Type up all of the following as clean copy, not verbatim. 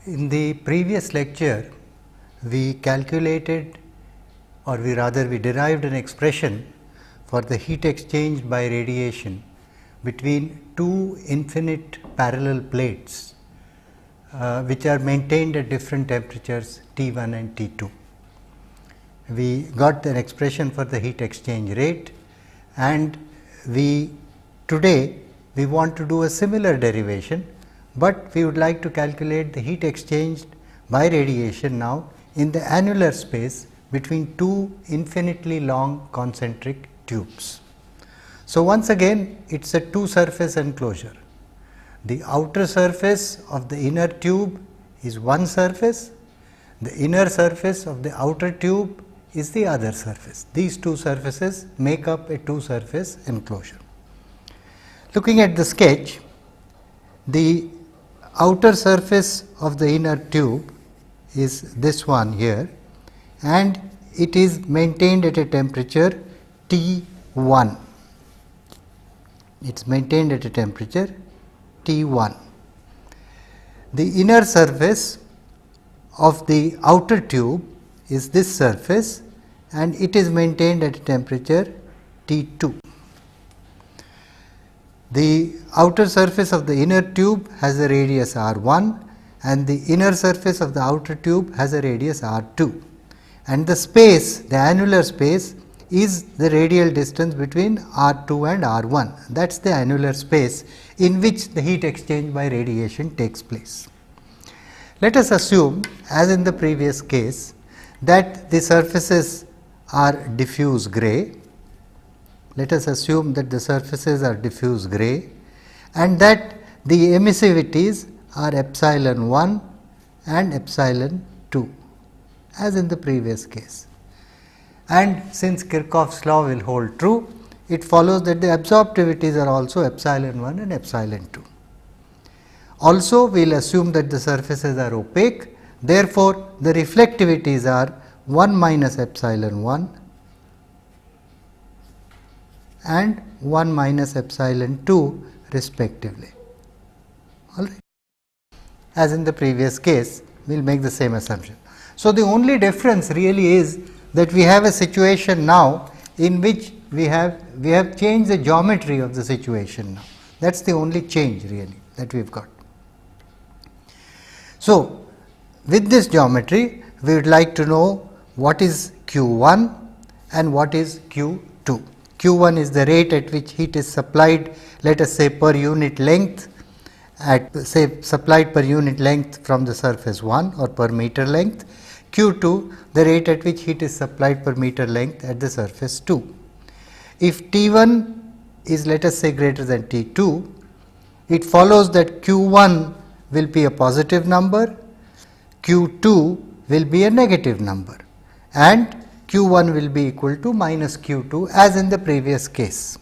In the previous lecture, we calculated, or we derived an expression for the heat exchanged by radiation between two infinite parallel plates, which are maintained at different temperatures T1 and T2. We got an expression for the heat exchange rate, and today we want to do a similar derivation, but we would like to calculate the heat exchanged by radiation now in the annular space between two infinitely long concentric tubes. So, once again it is a two surface enclosure. The outer surface of the inner tube is one surface, the inner surface of the outer tube is the other surface. These two surfaces make up a two surface enclosure. Looking at the sketch, the outer surface of the inner tube is this one here, and it is maintained at a temperature T1. It is maintained at a temperature T1. The inner surface of the outer tube is this surface, and it is maintained at a temperature T2. The outer surface of the inner tube has a radius r1, and the inner surface of the outer tube has a radius r2, and the space, the annular space, is the radial distance between r2 and r1. That is the annular space in which the heat exchange by radiation takes place. Let us assume, as in the previous case, that the surfaces are diffuse gray. Let us assume that the surfaces are diffuse gray and that the emissivities are epsilon 1 and epsilon 2, as in the previous case. And since Kirchhoff's law will hold true, it follows that the absorptivities are also epsilon 1 and epsilon 2. Also, we will assume that the surfaces are opaque, therefore, the reflectivities are 1 minus epsilon 1 and 1 minus epsilon 2 respectively. All right. As in the previous case, we will make the same assumption. So, the only difference really is that we have a situation now in which we have changed the geometry of the situation now. That is the only change really that we have got. So, with this geometry, we would like to know what is Q1 and what is Q2. Q1 is the rate at which heat is supplied, let us say per unit length, supplied per unit length from the surface 1 or per meter length. Q2, the rate at which heat is supplied per meter length at the surface 2. If T1 is, let us say, greater than T2, it follows that Q1 will be a positive number, Q2 will be a negative number, and Q1 will be equal to minus Q2 as in the previous case.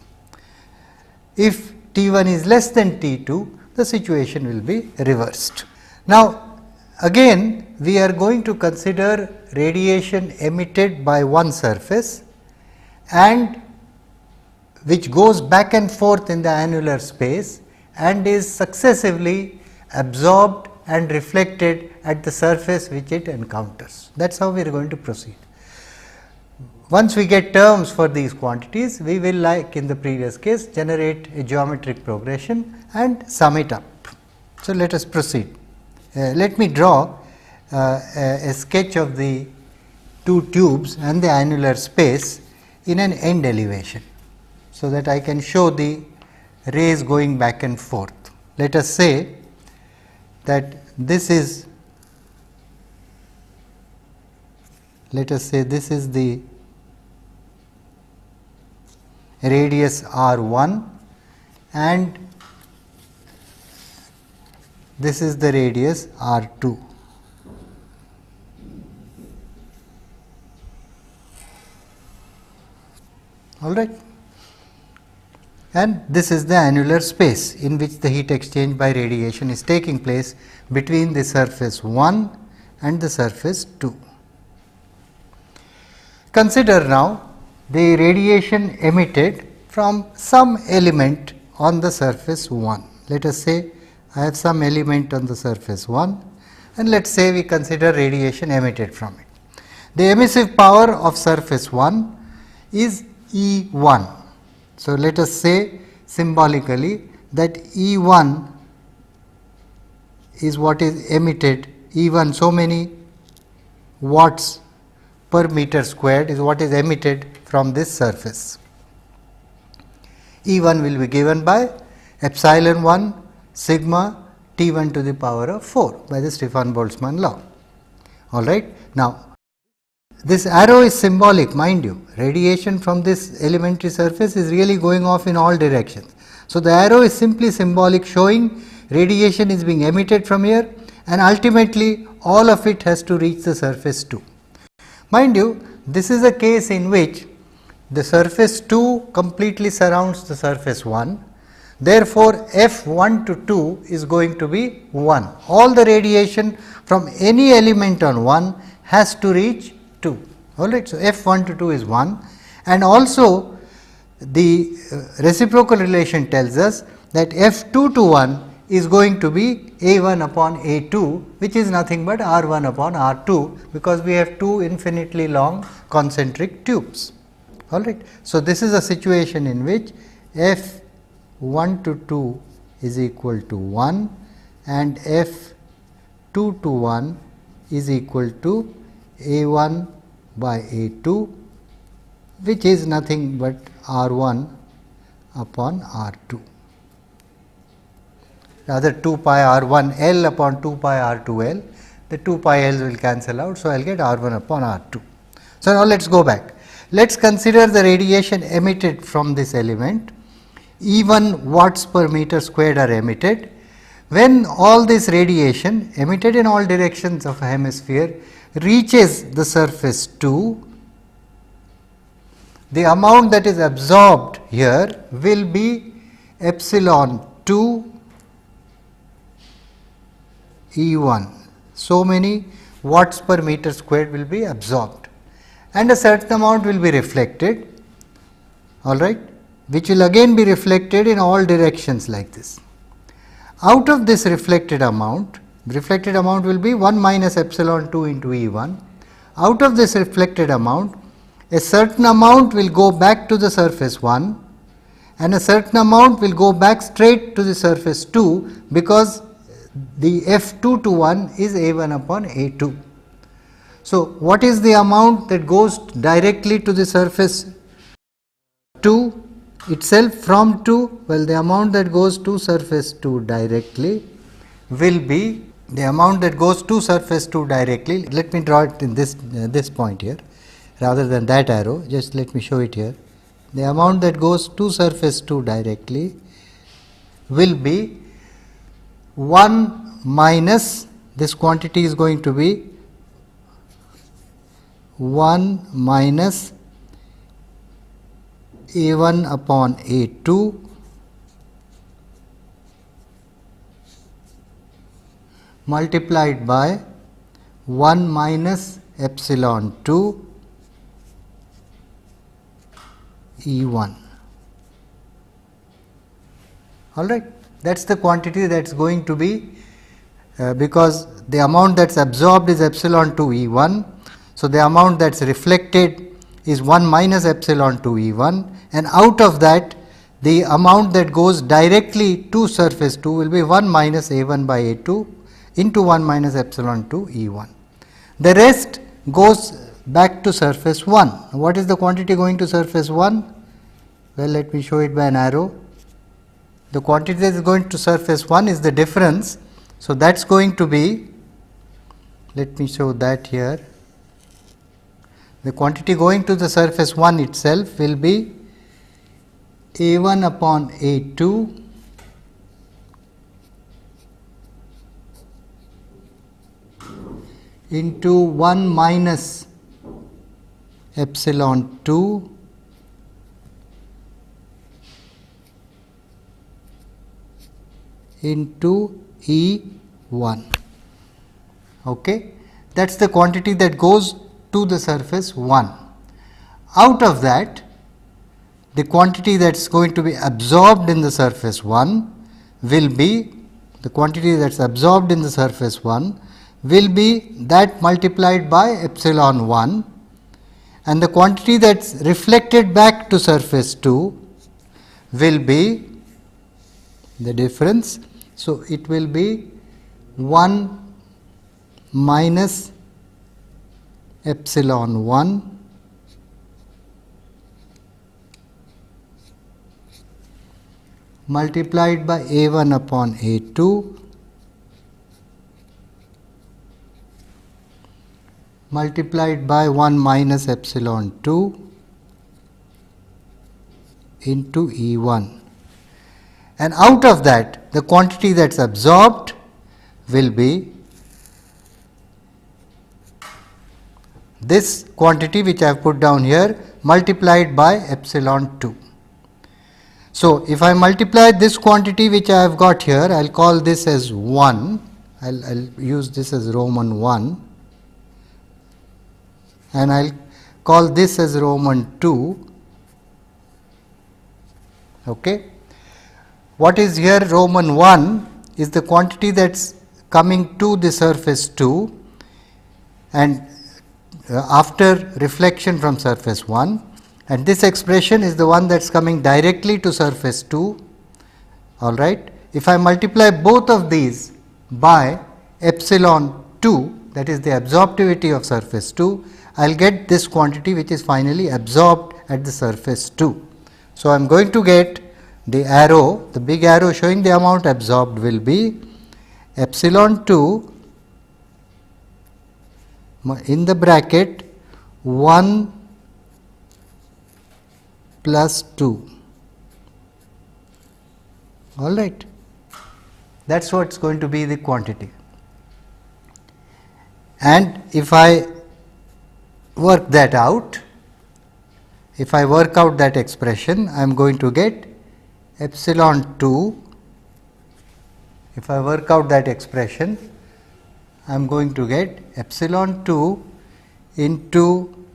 If T1 is less than T2, the situation will be reversed. Now, again we are going to consider radiation emitted by one surface and which goes back and forth in the annular space and is successively absorbed and reflected at the surface which it encounters. That is how we are going to proceed. Once we get terms for these quantities, we will, like in the previous case, generate a geometric progression and sum it up. So, let us proceed. Let me draw a sketch of the two tubes and the annular space in an end elevation, so that I can show the rays going back and forth. Let us say that this is, the radius r1 and this is the radius r2. All right. And this is the annular space in which the heat exchange by radiation is taking place between the surface 1 and the surface 2. Consider now the radiation emitted from some element on the surface 1. Let us say I have some element on the surface 1 and let us say we consider radiation emitted from it. The emissive power of surface 1 is E1. So, let us say symbolically that E1 is what is emitted, E1 so many watts per meter squared is what is emitted from this surface. E1 will be given by epsilon 1 sigma T1 to the power of 4 by the Stefan-Boltzmann law. All right. Now, this arrow is symbolic, mind you, radiation from this elementary surface is really going off in all directions. So, the arrow is simply symbolic, showing radiation is being emitted from here, and ultimately all of it has to reach the surface 2. Mind you, this is a case in which the surface 2 completely surrounds the surface 1. Therefore, F1 to 2 is going to be 1. All the radiation from any element on 1 has to reach 2. All right. So, F1 to 2 is 1, and also the reciprocal relation tells us that F2 to 1 is going to be A1 upon A2, which is nothing but R1 upon R2, because we have two infinitely long concentric tubes. All right. So, this is a situation in which F1 to 2 is equal to 1 and F2 to 1 is equal to A1 by A2, which is nothing but R1 upon R2. Rather 2 pi R1 L upon 2 pi R2 L, the 2 pi L's will cancel out. So, I will get R1 upon R2. So, now let us go back. Let us consider the radiation emitted from this element. E1 watts per meter squared are emitted. When all this radiation emitted in all directions of a hemisphere reaches the surface 2, the amount that is absorbed here will be epsilon 2 E1. So many watts per meter squared will be absorbed, and a certain amount will be reflected, all right, which will again be reflected in all directions like this. Out of this reflected amount will be 1 minus epsilon 2 into E1. Out of this reflected amount, a certain amount will go back to the surface 1 and a certain amount will go back straight to the surface 2, because the F2 to 1 is A1 upon A2. So, what is the amount that goes directly to the surface 2 itself from 2? Well, the amount that goes to surface 2 directly will be the amount that goes to surface 2 directly. Let me draw it in this point here rather than that arrow, just let me show it here. The amount that goes to surface 2 directly will be 1 minus, this quantity is going to be 1 minus A1 upon A2 multiplied by 1 minus epsilon 2 E1. All right. That is the quantity that is going to be, because the amount that is absorbed is epsilon 2 E1. So, the amount that is reflected is 1 minus epsilon 2 E1, and out of that the amount that goes directly to surface 2 will be 1 minus A1 by A2 into 1 minus epsilon 2 E1. The rest goes back to surface 1. What is the quantity going to surface 1? Well, let me show it by an arrow. The quantity that is going to surface 1 is the difference. So, that is going to be, let me show that here. The quantity going to the surface 1 itself will be A1 upon A2 into 1 minus epsilon 2 into E1. Okay. That is the quantity that goes to the surface 1. Out of that, the quantity that is going to be absorbed in the surface 1 will be, the quantity that is absorbed in the surface 1 will be that multiplied by epsilon 1, and the quantity that is reflected back to surface 2 will be the difference. So, it will be 1 minus epsilon 1 multiplied by A1 upon A2 multiplied by 1 minus epsilon 2 into E1, and out of that the quantity that is absorbed will be this quantity which I have put down here multiplied by epsilon 2. So, if I multiply this quantity which I have got here, I will call this as 1, I will use this as Roman 1, and I will call this as Roman 2. Okay. What is here Roman 1 is the quantity that is coming to the surface 2, and after reflection from surface 1, and this expression is the one that is coming directly to surface 2. All right. If I multiply both of these by epsilon 2, that is the absorptivity of surface 2, I will get this quantity which is finally absorbed at the surface 2. So, I am going to get the arrow, the big arrow showing the amount absorbed will be epsilon 2 in the bracket 1 plus 2. All right. That is what is going to be the quantity. And if I work that out, if I work out that expression, I am going to get epsilon 2. If I work out that expression, I am going to get epsilon 2 into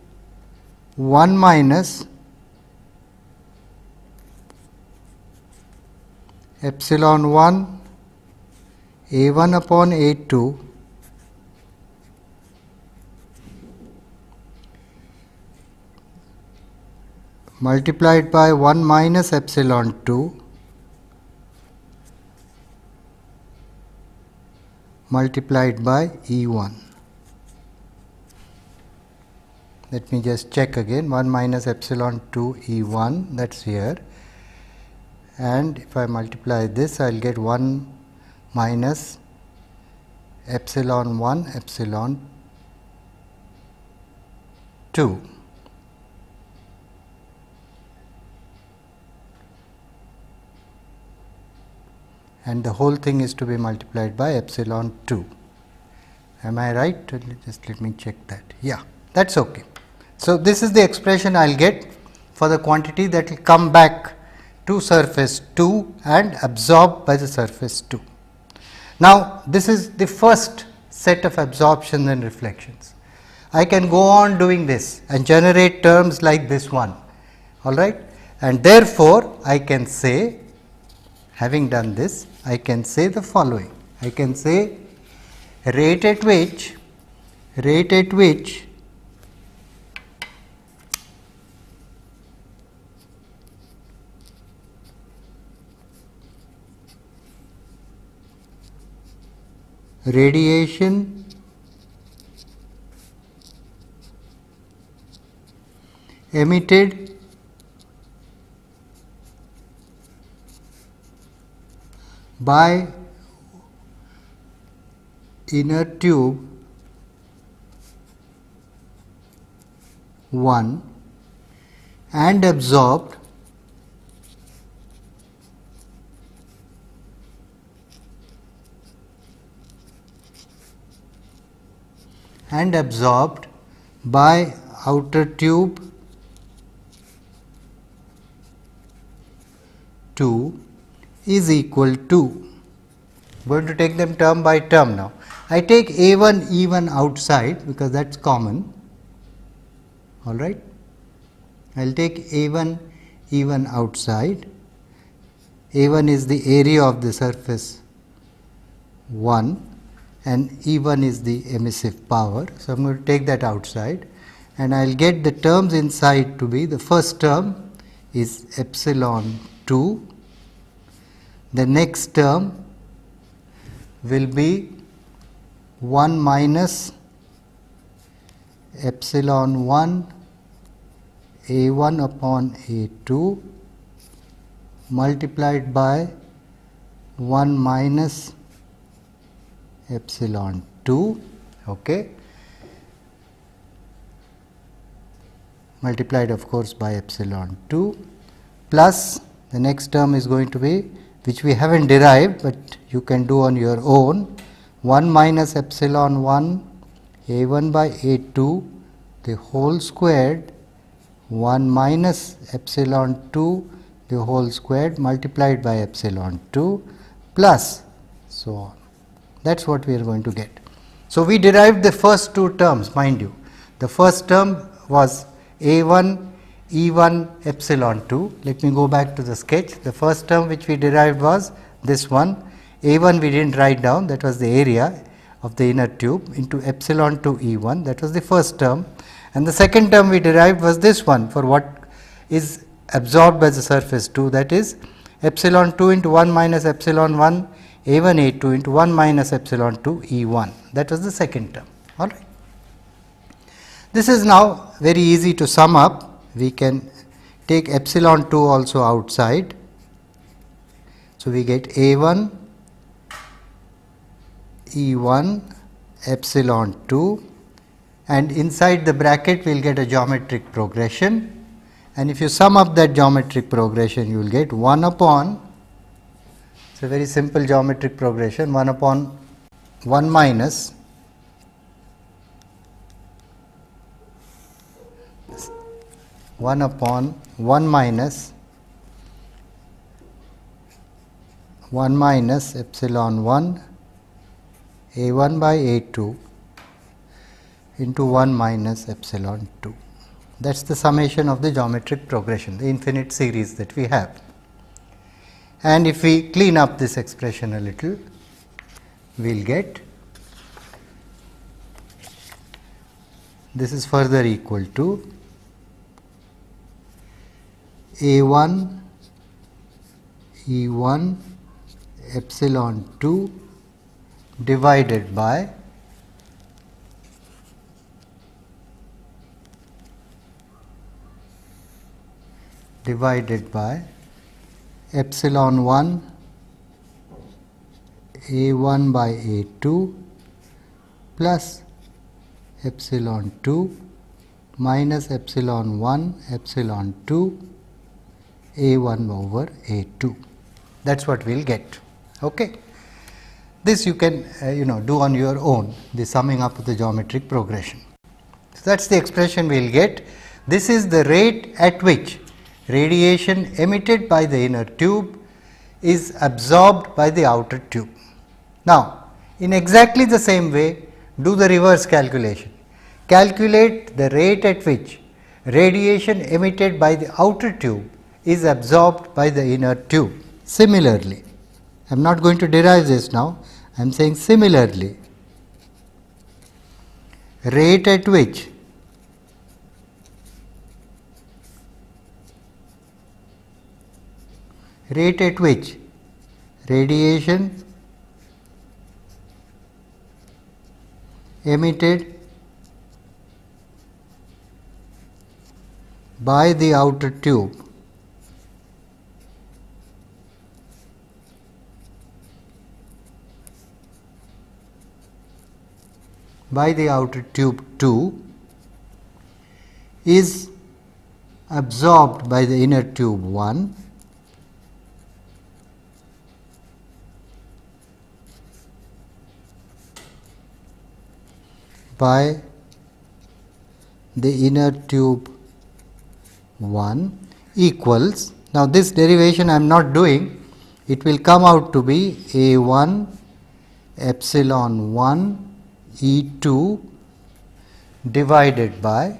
1 minus epsilon 1 A1 upon A2 multiplied by 1 minus epsilon 2 multiplied by E1. Let me just check again, 1 minus epsilon 2 E1, that is here, and if I multiply this, I will get 1 minus epsilon 1 epsilon 2. And the whole thing is to be multiplied by epsilon 2. Am I right? Just let me check that. Yeah, that is okay. So, this is the expression I will get for the quantity that will come back to surface 2 and absorbed by the surface 2. Now, this is the first set of absorptions and reflections. I can go on doing this and generate terms like this one, all right, and therefore, I can say, having done this, I can say the following. I can say rate at which radiation emitted by inner tube 1 and absorbed by outer tube 2 is equal to, going to take them term by term now. I take A1 E1 outside because that is common, all right. I will take A1 E1 outside. A1 is the area of the surface 1 and E1 is the emissive power. So, I am going to take that outside and I will get the terms inside to be, the first term is epsilon 2, the next term will be 1 minus epsilon 1 A1 upon A2 multiplied by 1 minus epsilon 2, okay, multiplied of course by epsilon 2, plus the next term is going to be, which we haven't derived, but you can do on your own, 1 minus epsilon 1 A1 by A2 the whole squared, 1 minus epsilon 2 the whole squared multiplied by epsilon 2 plus so on. That is what we are going to get. So, we derived the first two terms, mind you. The first term was A1 E1 epsilon 2. Let me go back to the sketch. The first term which we derived was this one. A1 we did not write down, that was the area of the inner tube, into epsilon 2 E1, that was the first term. And the second term we derived was this one, for what is absorbed by the surface 2, that is epsilon 2 into 1 minus epsilon 1 A1 A2 into 1 minus epsilon 2 E1, that was the second term. All right. This is now very easy to sum up. We can take epsilon 2 also outside. So, we get A1 E1 epsilon 2, and inside the bracket we will get a geometric progression, and if you sum up that geometric progression you will get 1 upon, it is a very simple geometric progression, 1 upon 1 minus epsilon 1 A1 by A2 into 1 minus epsilon 2. That is the summation of the geometric progression, the infinite series that we have. And if we clean up this expression a little, we will get, this is further equal to A1 E1 epsilon 2 divided by epsilon 1 A1 by A2 plus epsilon 2 minus epsilon 1 epsilon 2 A1 over A2. That is what we will get. Okay. This you can do on your own, the summing up of the geometric progression. So, that is the expression we will get. This is the rate at which radiation emitted by the inner tube is absorbed by the outer tube. Now, in exactly the same way, do the reverse calculation. Calculate the rate at which radiation emitted by the outer tube is absorbed by the inner tube. Similarly, I am not going to derive this now, I am saying similarly, rate at which radiation emitted by the outer tube two is absorbed by the inner tube 1 by the inner tube 1 equals, now this derivation I am not doing, it will come out to be A1 epsilon 1 E2 divided by,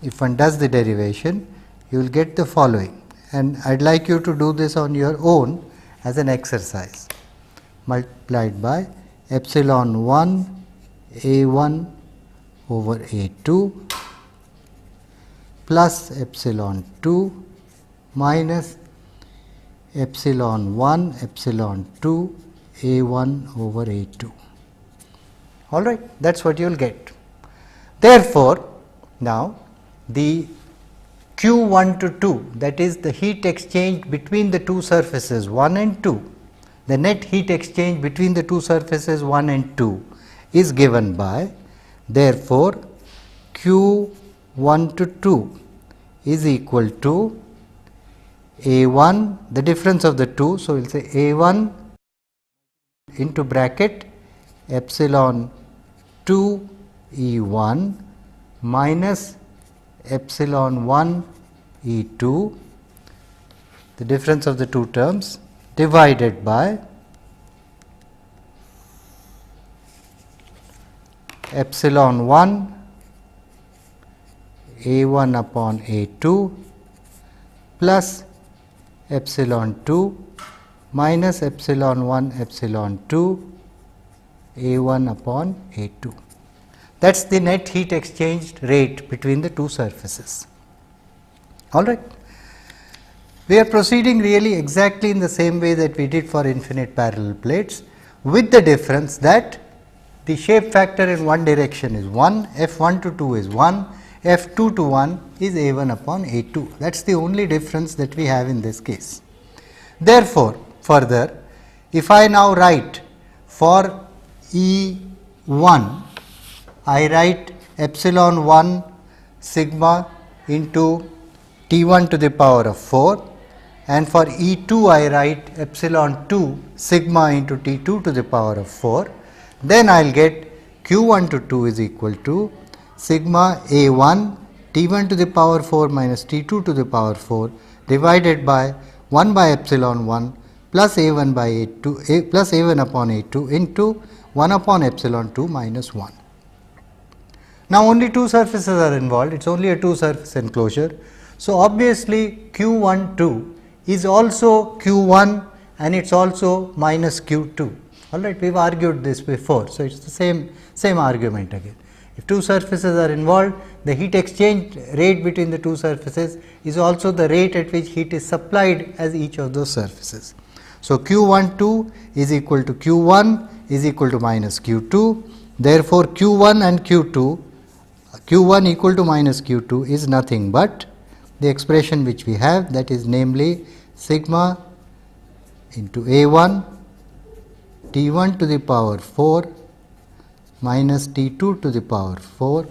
if one does the derivation, you will get the following, and I would like you to do this on your own as an exercise, multiplied by epsilon 1 A1 over A2 plus epsilon 2 minus epsilon 1 epsilon 2 A1 over A2. All right, that is what you will get. Therefore, now the Q1 to 2, that is the heat exchange between the two surfaces 1 and 2, the net heat exchange between the two surfaces 1 and 2 is given by, therefore, Q1 to 2 is equal to A1, the difference of the two. So, we will say A1 into bracket epsilon 2 E1 minus epsilon 1 E2, the difference of the two terms, divided by epsilon 1 A1 upon A2 plus epsilon 2 minus epsilon 1 epsilon 2 A1 upon A2. That is the net heat exchanged rate between the two surfaces. All right. We are proceeding really exactly in the same way that we did for infinite parallel plates, with the difference that the shape factor in one direction is 1, F1 to 2 is 1, F2 to 1 is A1 upon A2. That is the only difference that we have in this case. Therefore, further, if I now write for E1, I write epsilon 1 sigma into T1 to the power of 4, and for E2 I write epsilon 2 sigma into T2 to the power of 4, then I will get Q1 to 2 is equal to sigma A1 T1 to the power 4 minus T2 to the power 4 divided by 1 by epsilon 1 plus A1 by A2 plus A1 upon A2 into 1 upon epsilon 2 minus 1. Now, only two surfaces are involved, it is only a two surface enclosure. So, obviously, Q1 2 is also Q1 and it is also minus Q2. All right, we have argued this before. So, it is the same argument again. If two surfaces are involved, the heat exchange rate between the two surfaces is also the rate at which heat is supplied as each of those surfaces. So, Q1 2 is equal to Q1 is equal to minus Q2. Therefore, Q1 and Q2, Q1 equal to minus Q2 is nothing but the expression which we have, that is namely sigma into A1 T1 to the power 4 minus T2 to the power 4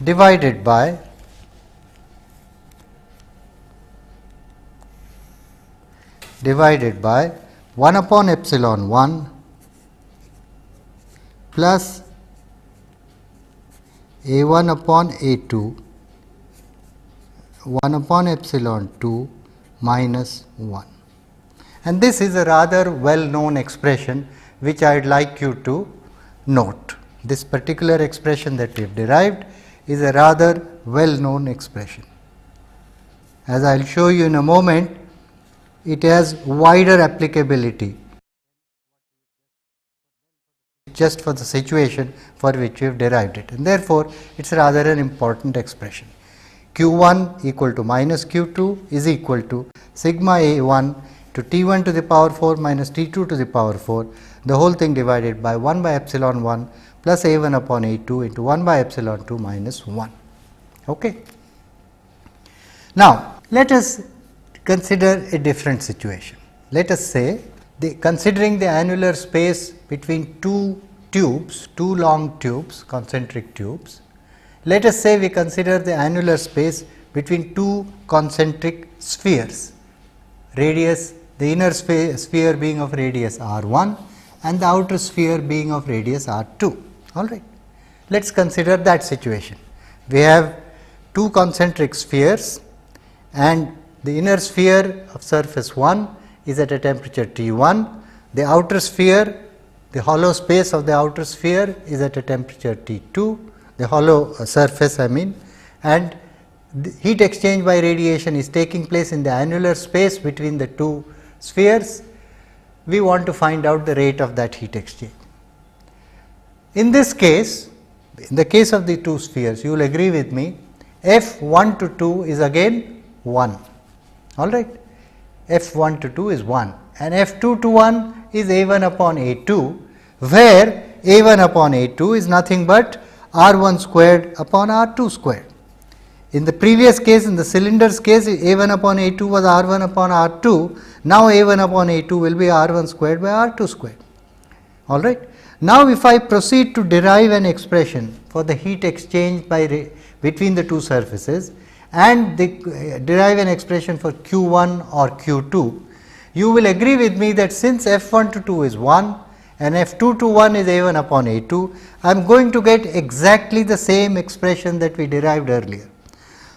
divided by divided by 1 upon epsilon 1 plus A1 upon A2 1 upon epsilon 2 minus 1. And this is a rather well known expression which I would like you to note. This particular expression that we have derived is a rather well known expression. As I will show you in a moment, it has wider applicability just for the situation for which we have derived it, and therefore, it is rather an important expression. Q1 equal to minus Q2 is equal to sigma A1 to T1 to the power 4 minus T2 to the power 4, the whole thing divided by 1 by epsilon 1 plus A1 upon A2 into 1 by epsilon 2 minus 1. Okay. Now, let us consider a different situation. Let us say, considering the annular space between two tubes, two long tubes, concentric tubes, let us say we consider the annular space between two concentric spheres, radius, the inner sphere being of radius R1 and the outer sphere being of radius R2. All right. Let us consider that situation. We have two concentric spheres and the inner sphere of surface 1 is at a temperature T1, the outer sphere, the hollow space of the outer sphere is at a temperature T2, the hollow surface I mean, and the heat exchange by radiation is taking place in the annular space between the two spheres. We want to find out the rate of that heat exchange. In this case, in the case of the two spheres, you will agree with me, f 1 to 2 is again 1, all right. F 1 to 2 is 1 and f 2 to 1 is a 1 upon a 2, where a 1 upon a 2 is nothing but r 1 squared upon r 2 squared. In the previous case, in the cylinder's case, a 1 upon a 2 was r 1 upon r 2, now a 1 upon a 2 will be r 1 squared by r 2 squared, all right. Now, if I proceed to derive an expression for the heat exchange by between the two surfaces and derive an expression for q 1 or q 2, you will agree with me that since f 1 to 2 is 1 and f 2 to 1 is a 1 upon a 2, I am going to get exactly the same expression that we derived earlier.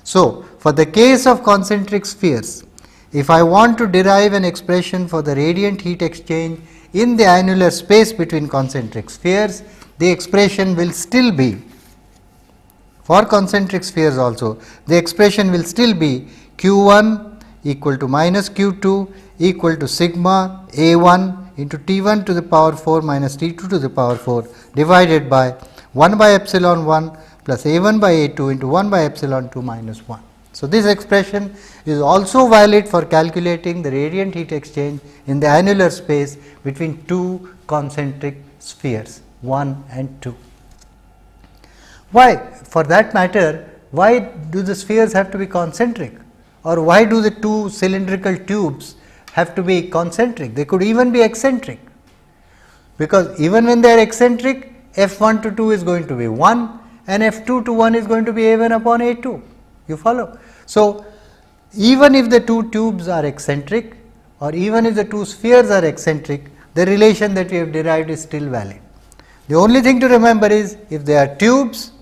So, for the case of concentric spheres, if I want to derive an expression for the radiant heat exchange in the annular space between concentric spheres, the expression will still be, for concentric spheres also, the expression will still be q 1 equal to minus q 2 equal to sigma a 1 into T 1 to the power 4 minus T 2 to the power 4 divided by 1 by epsilon 1 plus a 1 by a 2 into 1 by epsilon 2 minus 1. So, this expression is also valid for calculating the radiant heat exchange in the annular space between two concentric spheres 1 and 2. Why? For that matter, why do the spheres have to be concentric, or why do the two cylindrical tubes have to be concentric? They could even be eccentric, because even when they are eccentric, f 1 to 2 is going to be 1 and f 2 to 1 is going to be a 1 upon a 2. You follow? So, even if the two tubes are eccentric or even if the two spheres are eccentric, the relation that we have derived is still valid. The only thing to remember is, if they are tubes,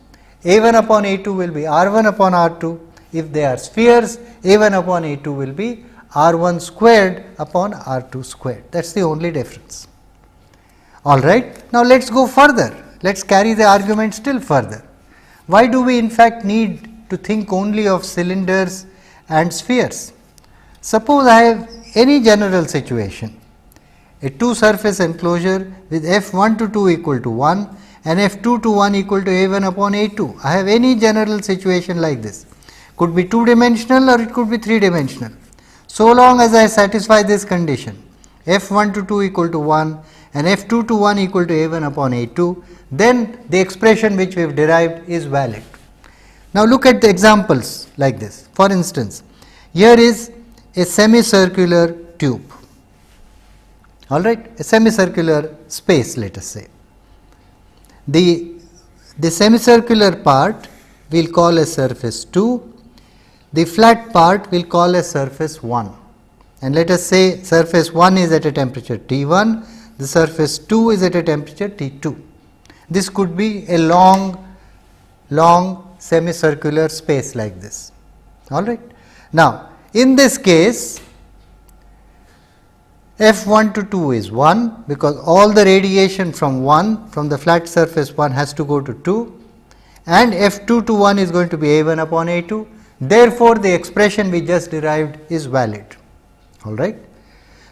a 1 upon a 2 will be r 1 upon r 2. If they are spheres, a 1 upon a 2 will be r 1 squared upon r 2 squared. That is the only difference. All right. Now, let us go further. Let us carry the argument still further. Why do we in fact need to think only of cylinders and spheres? Suppose I have any general situation, a two surface enclosure with f 1 to 2 equal to 1 and f 2 to 1 equal to a 1 upon a 2. I have any general situation like this, could be 2 dimensional or it could be 3 dimensional. So long as I satisfy this condition, f 1 to 2 equal to 1 and f 2 to 1 equal to a 1 upon a 2, then the expression which we have derived is valid. Now, look at the examples like this. For instance, here is a semicircular tube, all right, a semicircular space, let us say. The semicircular part we will call as surface 2, the flat part we will call as surface 1, and let us say surface 1 is at a temperature T 1, the surface 2 is at a temperature T 2. This could be a long semicircular space like this, all right. Now, in this case, f 1 to 2 is 1, because all the radiation from 1 from the flat surface 1 has to go to 2, and f 2 to 1 is going to be a 1 upon a 2. Therefore, the expression we just derived is valid, all right.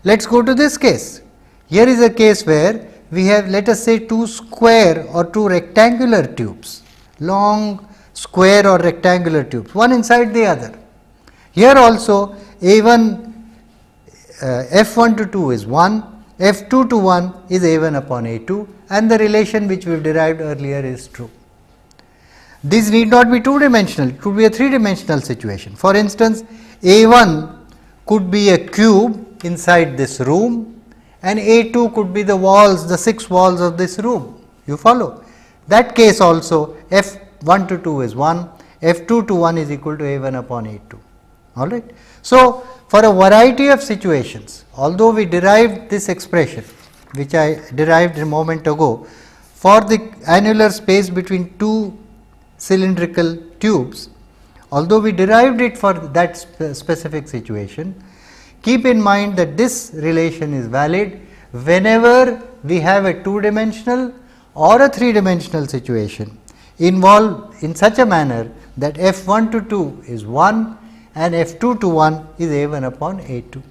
Let us go to this case. Here is a case where we have, let us say, two square or two rectangular tubes, long square or rectangular tubes, one inside the other. Here also a 1 f 1 to 2 is 1, f 2 to 1 is a 1 upon a 2, and the relation which we have derived earlier is true. This need not be 2 dimensional, it could be a 3 dimensional situation. For instance, a 1 could be a cube inside this room and a 2 could be the walls, the 6 walls of this room. You follow? That case also f 1 to 2 is 1, f 2 to 1 is equal to a 1 upon a 2, all right. So, for a variety of situations, although we derived this expression which I derived a moment ago for the annular space between two cylindrical tubes, although we derived it for that specific situation, keep in mind that this relation is valid whenever we have a 2 dimensional or a 3 dimensional situation involved in such a manner that f 1 to 2 is 1 and f 2 to 1 is a 1 upon a 2,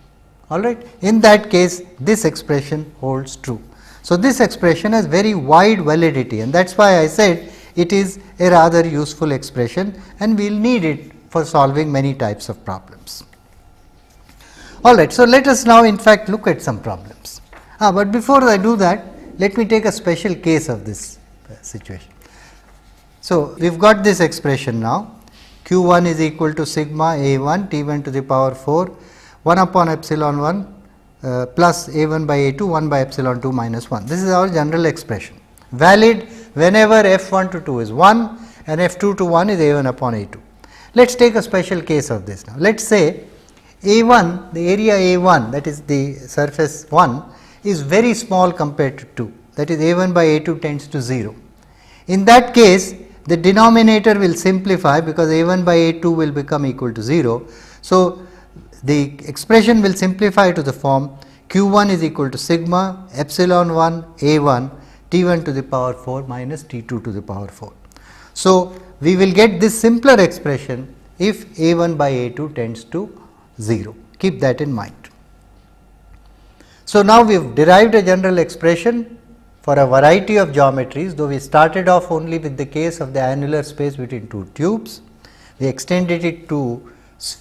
all right. In that case, this expression holds true. So, this expression has very wide validity, and that is why I said it is a rather useful expression, and we will need it for solving many types of problems. Alright, so let us now in fact look at some problems. But before I do that, let me take a special case of this situation. So, we have got this expression now, Q1 is equal to sigma A1 T1 to the power 4 1 upon epsilon 1 plus A1 by A2 1 by epsilon 2 minus 1. This is our general expression, valid whenever F1 to 2 is 1 and F2 to 1 is A1 upon A2. Let us take a special case of this now. Let us say A1, the area A1, that is the surface 1, is very small compared to 2, that is A1 by A2 tends to 0. In that case, the denominator will simplify because A1 by A2 will become equal to 0. So, the expression will simplify to the form Q1 is equal to sigma epsilon 1 A1 T1 to the power 4 minus T2 to the power 4. So, we will get this simpler expression if A1 by A2 tends to 0. Keep that in mind. So, now we have derived a general expression for a variety of geometries, though we started off only with the case of the annular space between two tubes. We extended it to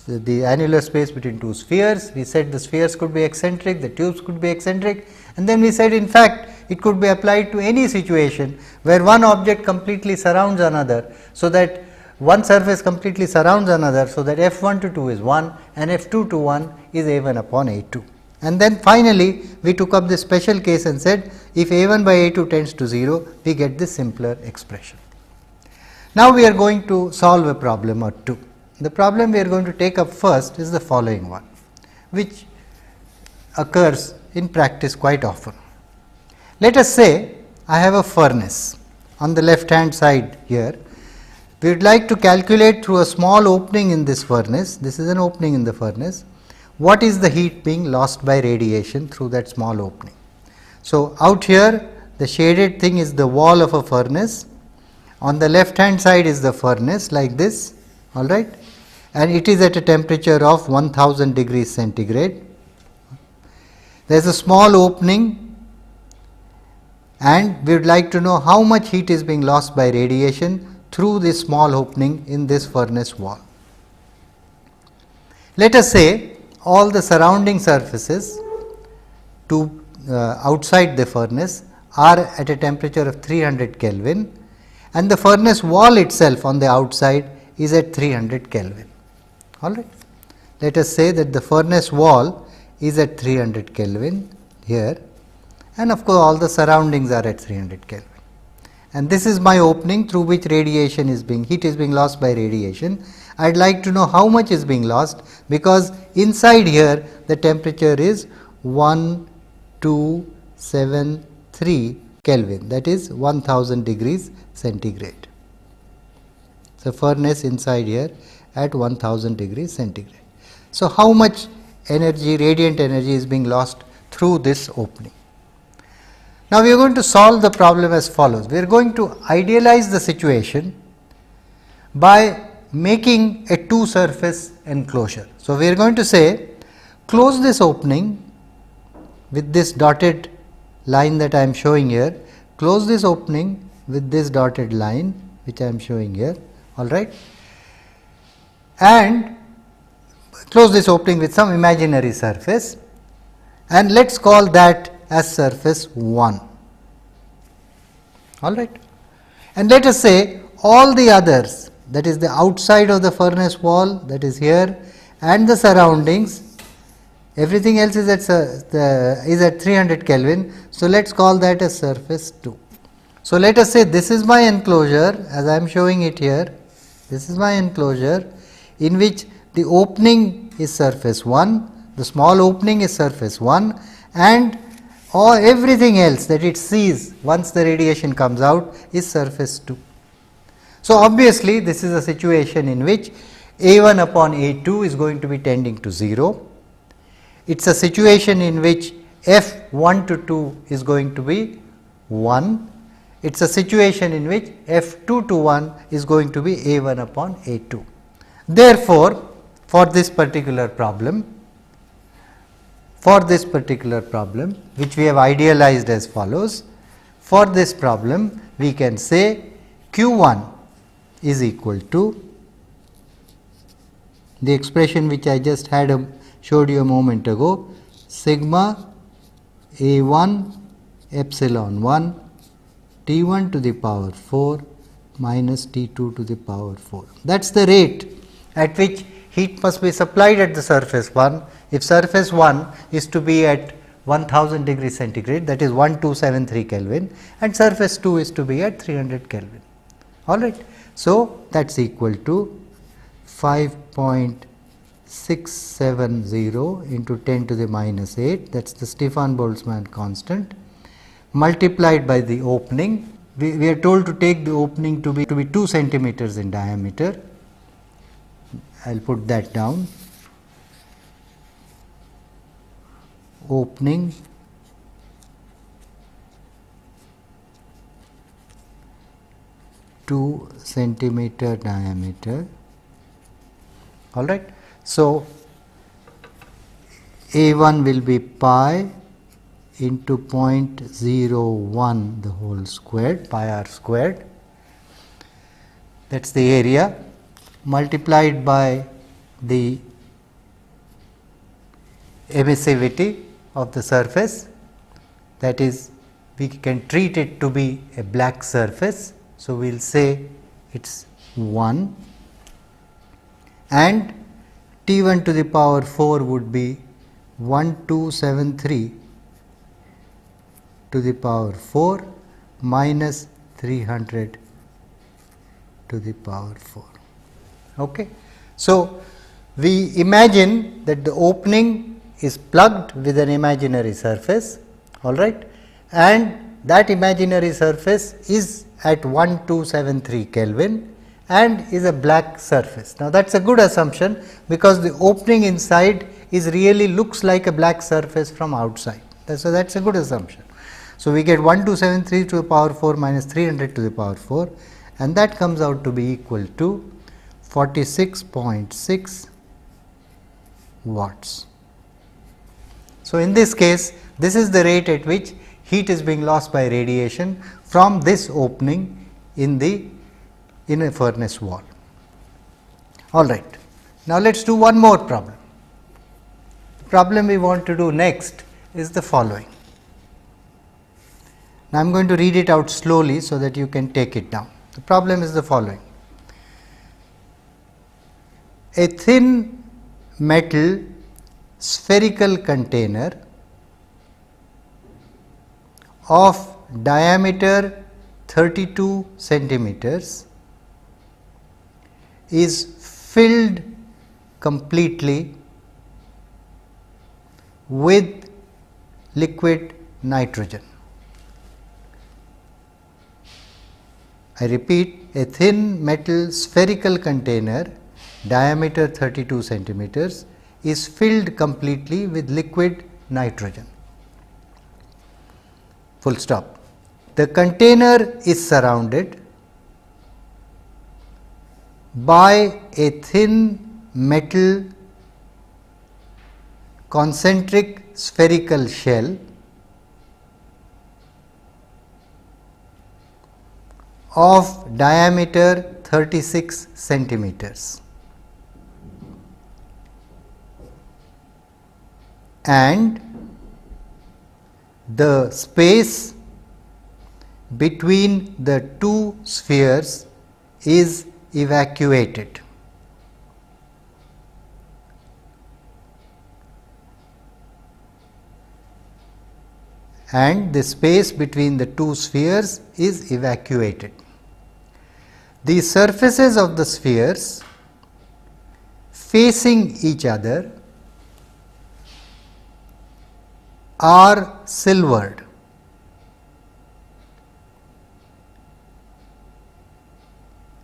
the annular space between two spheres. We said the spheres could be eccentric, the tubes could be eccentric, and then we said in fact it could be applied to any situation where one object completely surrounds another. So, that one surface completely surrounds another. So, that F1 to 2 is 1 and F2 to 1 is A1 upon A2. And then finally, we took up this special case and said if A1 by A2 tends to 0, we get this simpler expression. Now, we are going to solve a problem or two. The problem we are going to take up first is the following one, which occurs in practice quite often. Let us say I have a furnace on the left hand side here. We would like to calculate through a small opening in this furnace, this is an opening in the furnace, what is the heat being lost by radiation through that small opening. So, out here the shaded thing is the wall of a furnace, on the left hand side is the furnace like this, all right, and it is at a temperature of 1000 degrees centigrade. There is a small opening and we would like to know how much heat is being lost by radiation through this small opening in this furnace wall. Let us say all the surrounding surfaces to outside the furnace are at a temperature of 300 Kelvin and the furnace wall itself on the outside is at 300 Kelvin. All right. Let us say that the furnace wall is at 300 Kelvin here, and of course, all the surroundings are at 300 Kelvin. And this is my opening through which radiation is being, heat is being lost by radiation. I would like to know how much is being lost, because inside here the temperature is 1273 Kelvin, that is 1000 degrees centigrade. So, furnace inside here at 1000 degrees centigrade. So, how much energy, radiant energy is being lost through this opening? Now, we are going to solve the problem as follows. We are going to idealize the situation by making a two surface enclosure. So, we are going to say close this opening with this dotted line that I am showing here, close this opening with this dotted line which I am showing here, all right, and close this opening with some imaginary surface, and let us call that as surface 1, all right. And let us say all the others, that is the outside of the furnace wall, that is here, and the surroundings, everything else is at 300 Kelvin. So, let us call that as surface 2. So, let us say this is my enclosure as I am showing it here, this is my enclosure in which the opening is surface 1, the small opening is surface 1, and everything else that it sees once the radiation comes out is surface 2. So, obviously, this is a situation in which A1 upon A2 is going to be tending to 0. It is a situation in which F1 to 2 is going to be 1. It is a situation in which F2 to 1 is going to be A1 upon A2. Therefore, for this particular problem, for this particular problem, which we have idealized as follows. For this problem, we can say Q1 is equal to the expression which I just showed you a moment ago, sigma A1 epsilon 1 T1 to the power 4 minus T2 to the power 4. That is the rate at which heat must be supplied at the surface 1. If surface 1 is to be at 1000 degree centigrade, that is 1273 Kelvin, and surface 2 is to be at 300 Kelvin. All right. So, that is equal to 5.670 into 10 to the minus 8, that is the Stefan-Boltzmann constant, multiplied by the opening. We are told to take the opening to be 2 centimeters in diameter. I will put that down. Opening (2 centimeter) diameter. All right. So, A1 will be pi into 0.01 the whole squared, pi r squared, that is the area, multiplied by the emissivity of the surface, that is we can treat it to be a black surface. So, we will say it is 1, and T1 to the power 4 would be 1273 to the power 4 minus 300 to the power 4. Okay. So, we imagine that the opening is plugged with an imaginary surface, all right, and that imaginary surface is at 1273 Kelvin and is a black surface. Now, that is a good assumption, because the opening inside is really looks like a black surface from outside. So, that is a good assumption. So, we get 1273 to the power 4 minus 300 to the power 4, and that comes out to be equal to 46.6 watts. So, in this case, this is the rate at which heat is being lost by radiation from this opening in a furnace wall. All right. Now, let us do one more problem. The problem we want to do next is the following. Now, I am going to read it out slowly so that you can take it down. The problem is the following. A thin metal spherical container of diameter 32 centimeters is filled completely with liquid nitrogen. I repeat, a thin metal spherical container diameter 32 centimeters is filled completely with liquid nitrogen. Full stop. The container is surrounded by a thin metal concentric spherical shell of diameter 36 centimeters, and the space between the two spheres is evacuated. And the space between the two spheres is evacuated. The surfaces of the spheres facing each other are silvered.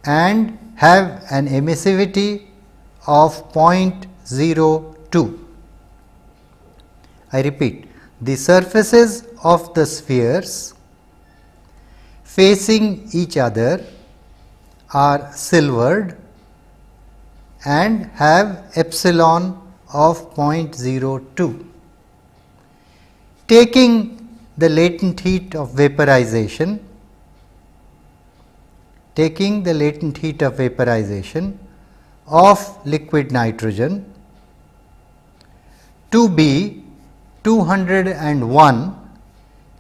And have an emissivity of 0.02. I repeat, the surfaces of the spheres facing each other are silvered and have epsilon of 0.02. taking the latent heat of vaporization, of liquid nitrogen to be 201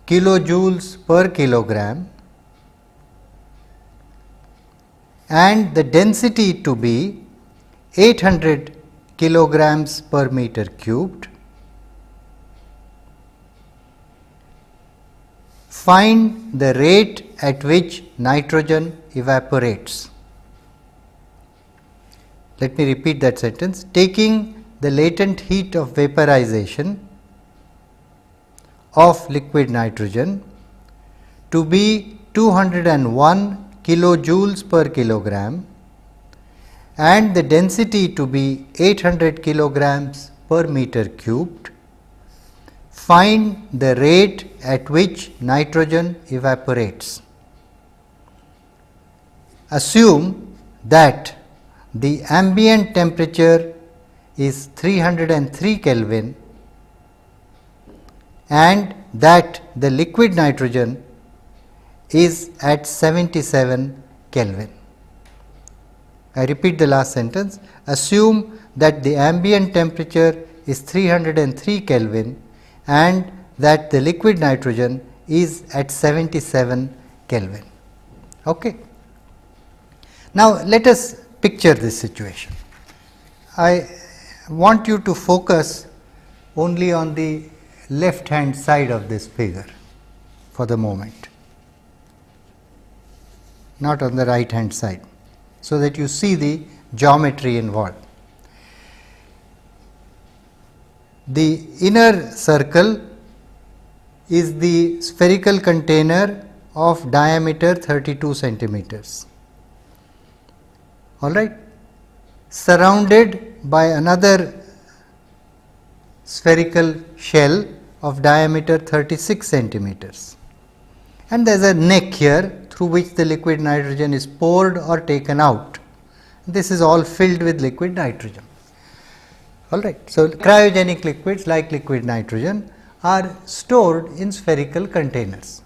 kilojoules per kilogram and the density to be 800 kilograms per meter cubed. Find the rate at which nitrogen evaporates. Let me repeat that sentence. Taking the latent heat of vaporization of liquid nitrogen to be 201 kilojoules per kilogram and the density to be 800 kilograms per meter cubed, find the rate at which nitrogen evaporates. Assume that the ambient temperature is 303 Kelvin and that the liquid nitrogen is at 77 Kelvin. I repeat the last sentence. Assume that the ambient temperature is 303 Kelvin and that the liquid nitrogen is at 77 Kelvin. Okay. Now, let us picture this situation. I want you to focus only on the left hand side of this figure for the moment, not on the right hand side, so that you see the geometry involved. The inner circle is the spherical container of diameter 32 centimeters. All right, surrounded by another spherical shell of diameter 36 centimeters, and there is a neck here through which the liquid nitrogen is poured or taken out. This is all filled with liquid nitrogen. All right. So, cryogenic liquids like liquid nitrogen are stored in spherical containers.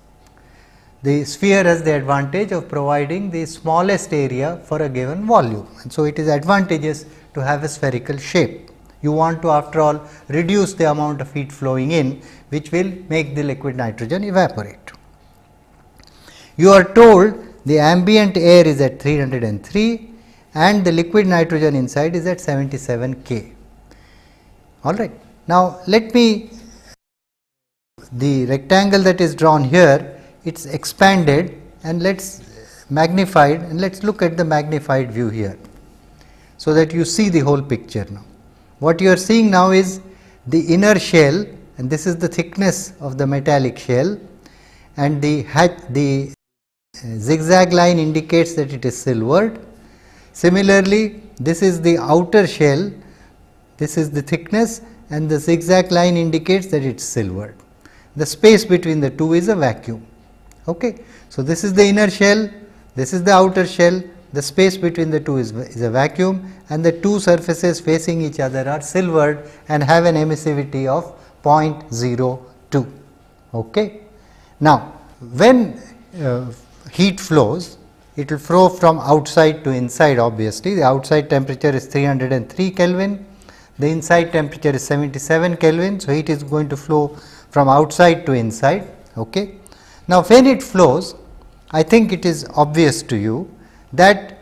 The sphere has the advantage of providing the smallest area for a given volume, and so it is advantageous to have a spherical shape. You want to, after all, reduce the amount of heat flowing in, which will make the liquid nitrogen evaporate. You are told the ambient air is at 303 and the liquid nitrogen inside is at 77 K. All right. Now, let me, the rectangle that is drawn here, it is expanded and let us magnified, and let us look at the magnified view here, so that you see the whole picture now. What you are seeing now is the inner shell, and this is the thickness of the metallic shell, and the zigzag line indicates that it is silvered. Similarly, this is the outer shell, this is the thickness, and the zigzag line indicates that it is silvered. The space between the two is a vacuum. Okay. So, this is the inner shell, this is the outer shell, the space between the two is a vacuum, and the two surfaces facing each other are silvered and have an emissivity of 0.02. Okay. Now, when heat flows, it will flow from outside to inside. Obviously, the outside temperature is 303 Kelvin, the inside temperature is 77 Kelvin. So, heat is going to flow from outside to inside. Okay. Now, when it flows, I think it is obvious to you that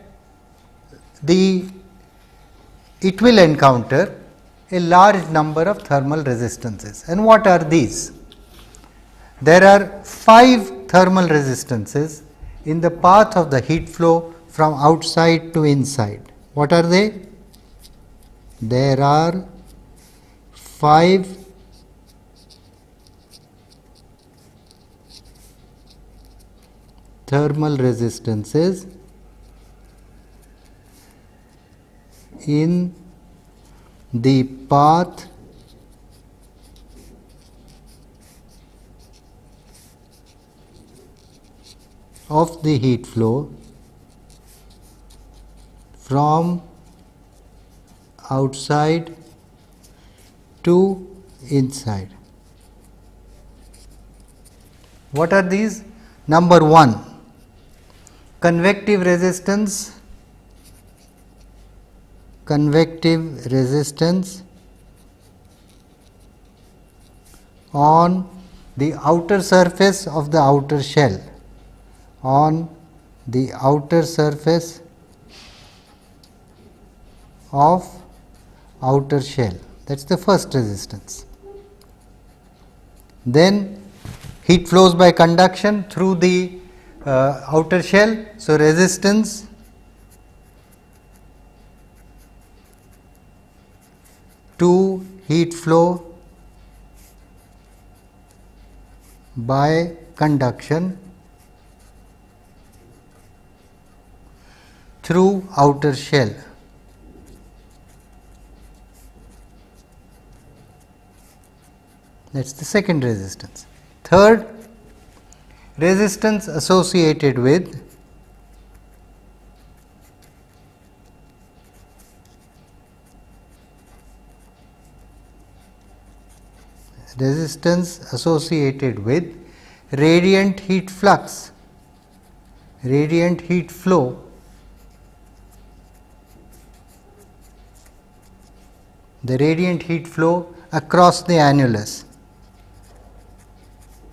it will encounter a large number of thermal resistances. And what are these? There are 5 thermal resistances in the path of the heat flow from outside to inside. What are they? There are 5 thermal resistances in the path of the heat flow from outside to inside. What are these? Number 1, convective resistance on the outer surface of the outer shell, on the outer surface of outer shell. That is the first resistance. Then heat flows by conduction through the outer shell. So, resistance to heat flow by conduction through outer shell. That is the second resistance. Third, resistance associated with radiant heat flux, radiant heat flow the radiant heat flow across the annulus,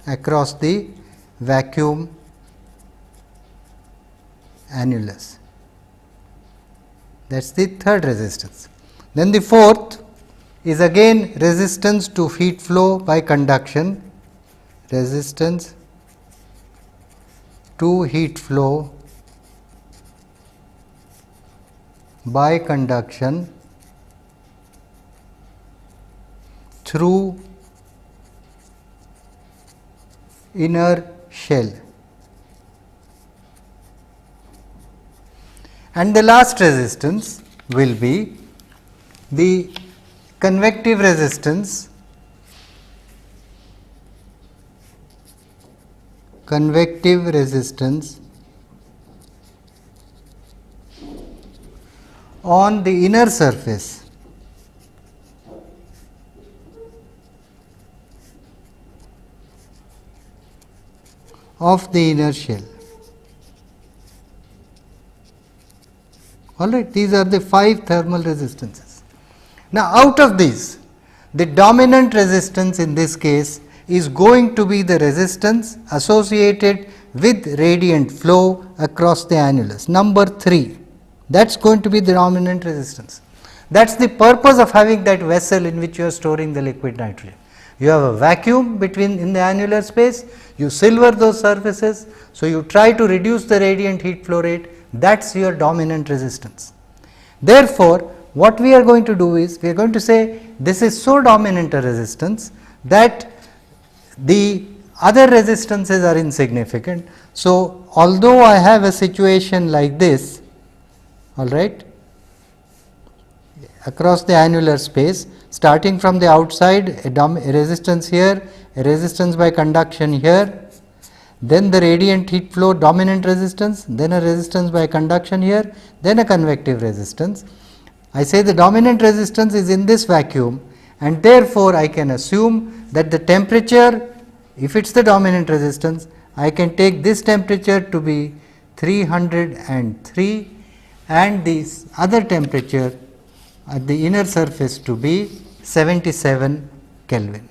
across the vacuum annulus. That is the third resistance. Then the fourth is again resistance to heat flow by conduction, resistance to heat flow by conduction through inner shell. And the last resistance will be the convective resistance, on the inner surface of the inner shell. All right, these are the 5 thermal resistances. Now, out of these, the dominant resistance in this case is going to be the resistance associated with radiant flow across the annulus, number 3. That is going to be the dominant resistance. That is the purpose of having that vessel in which you are storing the liquid nitrogen. You have a vacuum between in the annular space, you silver those surfaces. So, you try to reduce the radiant heat flow rate, that is your dominant resistance. Therefore, what we are going to do is, we are going to say this is so dominant a resistance that the other resistances are insignificant. So, although I have a situation like this, all right, across the annular space, starting from the outside, a resistance here, a resistance by conduction here, then the radiant heat flow dominant resistance, then a resistance by conduction here, then a convective resistance. I say the dominant resistance is in this vacuum, and therefore, I can assume that the temperature, if it is the dominant resistance, I can take this temperature to be 303 and this other temperature at the inner surface to be 77 Kelvin.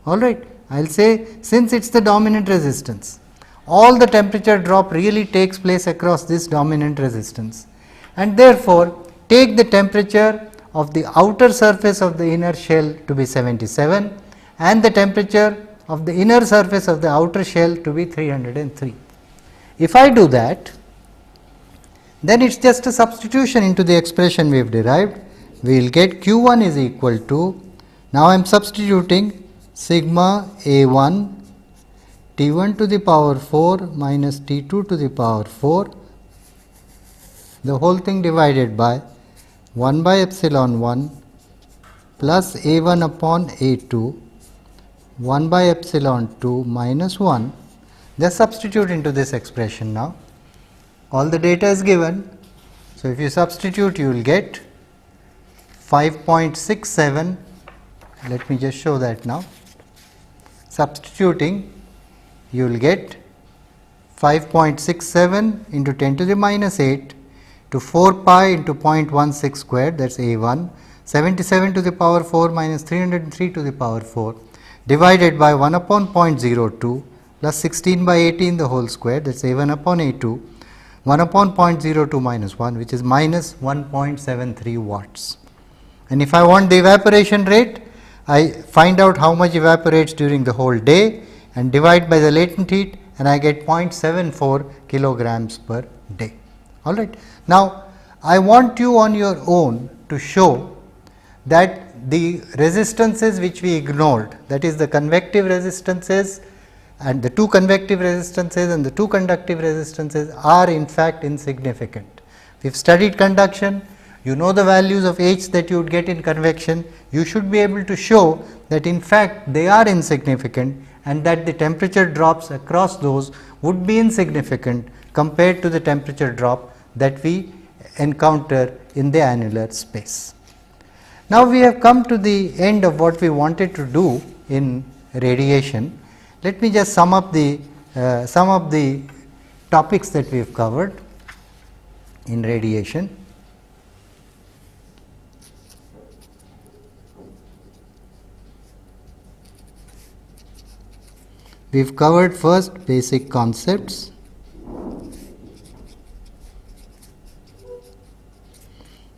All right, I will say since it is the dominant resistance, all the temperature drop really takes place across this dominant resistance, and therefore, take the temperature of the outer surface of the inner shell to be 77 and the temperature of the inner surface of the outer shell to be 303. If I do that, then it is just a substitution into the expression we have derived. We will get Q1 is equal to, now I am substituting sigma A1 T1 to the power 4 minus T2 to the power 4, the whole thing divided by 1 by epsilon 1 plus A1 upon A2, 1 by epsilon 2 minus 1. Just substitute into this expression now. All the data is given. So, if you substitute, you will get 5.67. Let me just show that now. substituting, you will get 5.67 into 10 to the minus 8 to 4 pi into 0.16 squared, that is A1, 77 to the power 4 minus 303 to the power 4 divided by 1 upon 0.02 plus 16 by 18 the whole square, that is A1 upon A2, 1 upon 0.02 minus 1, which is minus 1.73 watts. And if I want the evaporation rate, I find out how much evaporates during the whole day and divide by the latent heat, and I get 0.74 kilograms per day. All right. Now, I want you on your own to show that the resistances which we ignored, that is the convective resistances and the two convective resistances and the two conductive resistances, are in fact insignificant. We have studied conduction, you know the values of H that you would get in convection, you should be able to show that in fact they are insignificant and that the temperature drops across those would be insignificant compared to the temperature drop that we encounter in the annular space. Now, we have come to the end of what we wanted to do in radiation. Let me just sum up the some of the topics that we have covered in radiation. We have covered first basic concepts,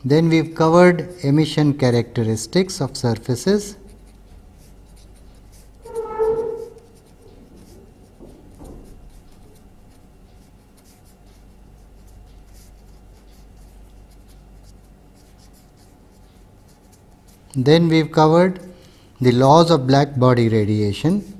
then we have covered emission characteristics of surfaces, then we have covered the laws of black body radiation,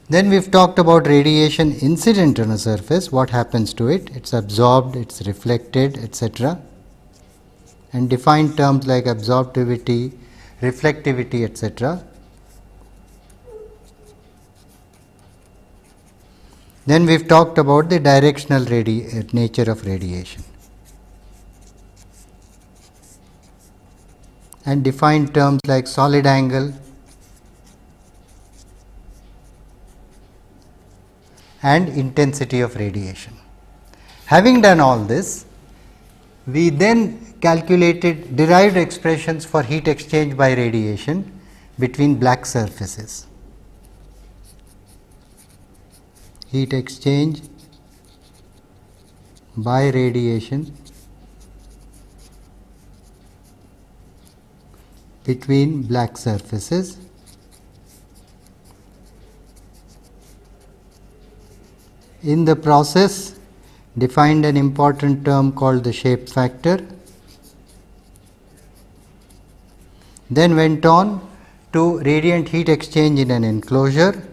then we have talked about radiation incident on a surface, what happens to it, it is absorbed, it is reflected, etc., and defined terms like absorptivity, reflectivity, etc. Then we have talked about the directional nature of radiation and defined terms like solid angle and intensity of radiation. Having done all this, we then derived expressions for heat exchange by radiation between black surfaces. Heat exchange by radiation between black surfaces. In the process, defined an important term called the shape factor, then went on to radiant heat exchange in an enclosure,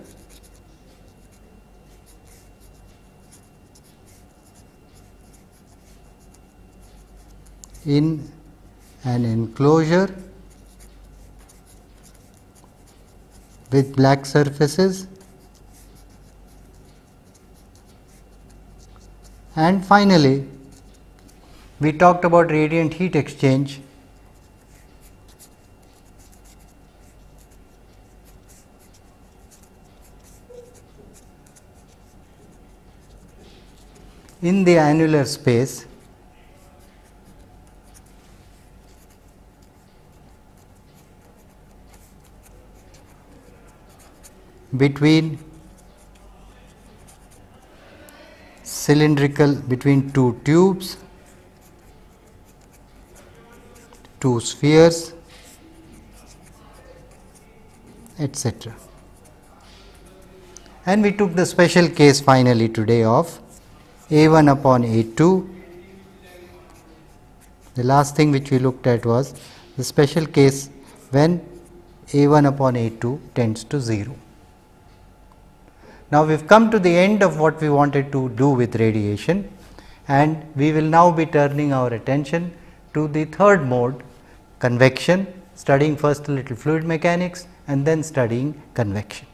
with black surfaces, and finally we talked about radiant heat exchange in the annular space between between two tubes, two spheres, etc. And we took the special case finally today of A1 upon A2. The last thing which we looked at was the special case when A1 upon A2 tends to 0. Now, we have come to the end of what we wanted to do with radiation, and we will now be turning our attention to the third mode, convection, studying first a little fluid mechanics and then studying convection.